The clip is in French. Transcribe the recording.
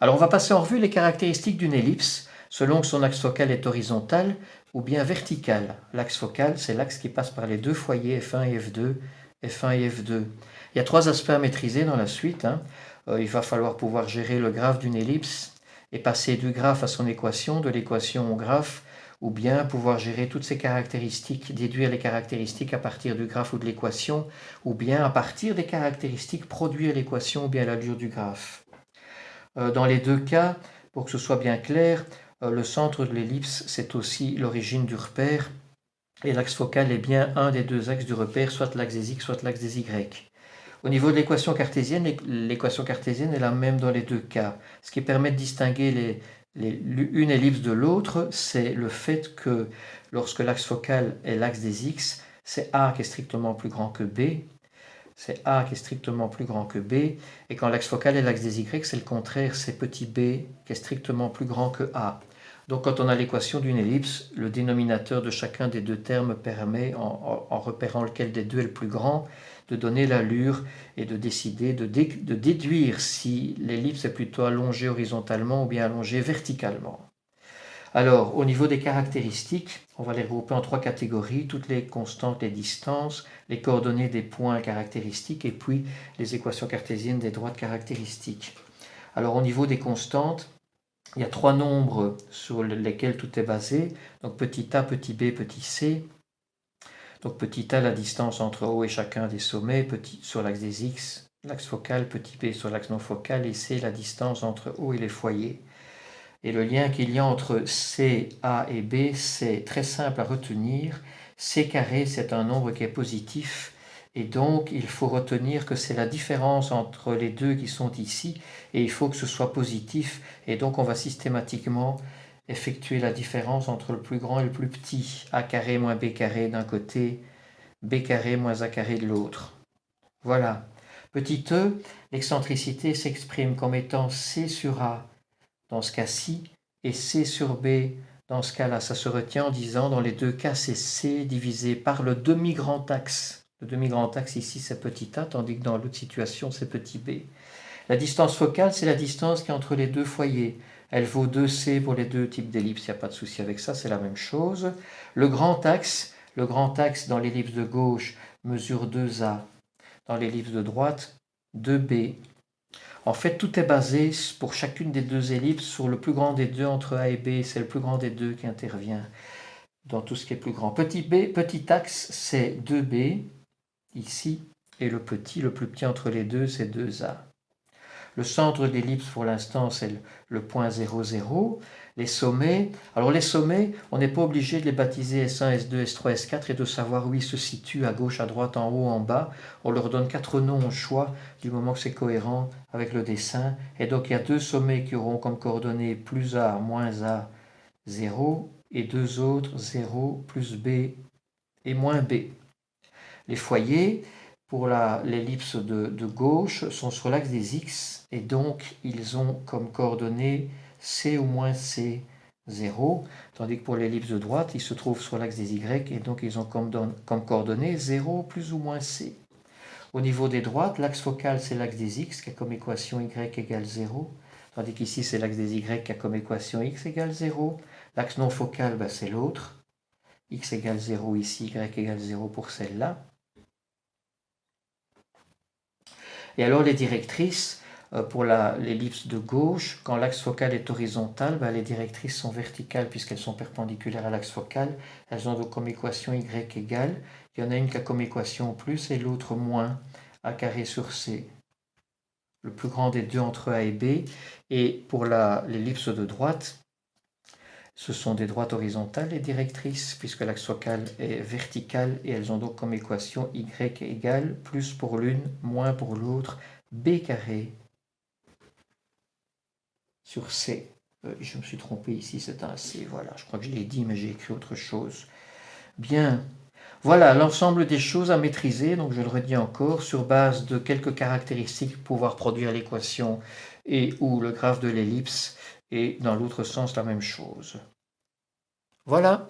Alors on va passer en revue les caractéristiques d'une ellipse selon que son axe focal est horizontal ou bien vertical. L'axe focal, c'est l'axe qui passe par les deux foyers F1 et F2, F1 et F2. Il y a trois aspects à maîtriser dans la suite. Il va falloir pouvoir gérer le graphe d'une ellipse et passer du graphe à son équation, de l'équation au graphe, ou bien pouvoir gérer toutes ces caractéristiques, déduire les caractéristiques à partir du graphe ou de l'équation, ou bien à partir des caractéristiques produire l'équation ou bien l'allure du graphe. Dans les deux cas, pour que ce soit bien clair, le centre de l'ellipse, c'est aussi l'origine du repère, et l'axe focal est bien un des deux axes du repère, soit l'axe des x, soit l'axe des y. Au niveau de l'équation cartésienne est la même dans les deux cas. Ce qui permet de distinguer une ellipse de l'autre, c'est le fait que lorsque l'axe focal est l'axe des x, c'est A qui est strictement plus grand que B, c'est A qui est strictement plus grand que B, et quand l'axe focal est l'axe des y, c'est le contraire, c'est petit b qui est strictement plus grand que A. Donc quand on a l'équation d'une ellipse, le dénominateur de chacun des deux termes permet, en repérant lequel des deux est le plus grand, de donner l'allure et de décider, de déduire si l'ellipse est plutôt allongée horizontalement ou bien allongée verticalement. Alors, au niveau des caractéristiques, on va les regrouper en trois catégories, toutes les constantes, les distances, les coordonnées des points caractéristiques et puis les équations cartésiennes des droites caractéristiques. Alors, au niveau des constantes, il y a trois nombres sur lesquels tout est basé, donc petit a, petit b, petit c. Donc petit a, la distance entre O et chacun des sommets, petit sur l'axe des x, l'axe focal, petit b sur l'axe non focal, et c, la distance entre O et les foyers. Et le lien qu'il y a entre C, A et B, c'est très simple à retenir. C carré, c'est un nombre qui est positif. Et donc, il faut retenir que c'est la différence entre les deux qui sont ici. Et il faut que ce soit positif. Et donc, on va systématiquement effectuer la différence entre le plus grand et le plus petit. A carré moins B carré d'un côté, B carré moins A carré de l'autre. Voilà. Petit e, l'excentricité s'exprime comme étant C sur A dans ce cas-ci, et C sur B dans ce cas-là. Ça se retient en disant, dans les deux cas, c'est C divisé par le demi-grand axe. Le demi-grand axe ici, c'est petit a, tandis que dans l'autre situation, c'est petit b. La distance focale, c'est la distance qui est entre les deux foyers. Elle vaut 2C pour les deux types d'ellipses, il n'y a pas de souci avec ça, c'est la même chose. Le grand axe dans l'ellipse de gauche mesure 2A, dans l'ellipse de droite 2B. En fait, tout est basé pour chacune des deux ellipses sur le plus grand des deux entre A et B. C'est le plus grand des deux qui intervient dans tout ce qui est plus grand. Petit axe, c'est 2B ici, et le plus petit entre les deux, c'est 2A. Le centre de l'ellipse pour l'instant, c'est le point 0, 0. Les sommets, alors les sommets, on n'est pas obligé de les baptiser S1, S2, S3, S4 et de savoir où ils se situent, à gauche, à droite, en haut, en bas. On leur donne 4 noms au choix, du moment que c'est cohérent avec le dessin. Et donc il y a deux sommets qui auront comme coordonnées plus A, moins A, 0, et deux autres, 0, plus B et moins B. Les foyers, pour l'ellipse de gauche, sont sur l'axe des x, et donc ils ont comme coordonnées C ou moins C, 0, tandis que pour l'ellipse de droite, ils se trouvent sur l'axe des y, et donc ils ont comme coordonnées 0 plus ou moins C. Au niveau des droites, l'axe focal, c'est l'axe des x, qui a comme équation y égale 0, tandis qu'ici, c'est l'axe des y qui a comme équation x égale 0. L'axe non focal, c'est l'autre, x égale 0 ici, y égale 0 pour celle-là. Et alors les directrices, pour l'ellipse de gauche, quand l'axe focal est horizontal, les directrices sont verticales puisqu'elles sont perpendiculaires à l'axe focal. Elles ont donc comme équation y égale, il y en a une qui a comme équation plus et l'autre moins, a carré sur c. Le plus grand des deux entre A et B. Et pour l'ellipse de droite, ce sont des droites horizontales les directrices, puisque l'axe focal est vertical, et elles ont donc comme équation y égale plus pour l'une, moins pour l'autre, b carré sur c. Je me suis trompé ici, c'est un c, voilà, je crois que je l'ai dit, mais j'ai écrit autre chose. Bien, voilà l'ensemble des choses à maîtriser, donc je le redis encore, sur base de quelques caractéristiques pour pouvoir produire l'équation et ou le graphe de l'ellipse, et dans l'autre sens la même chose. Voilà.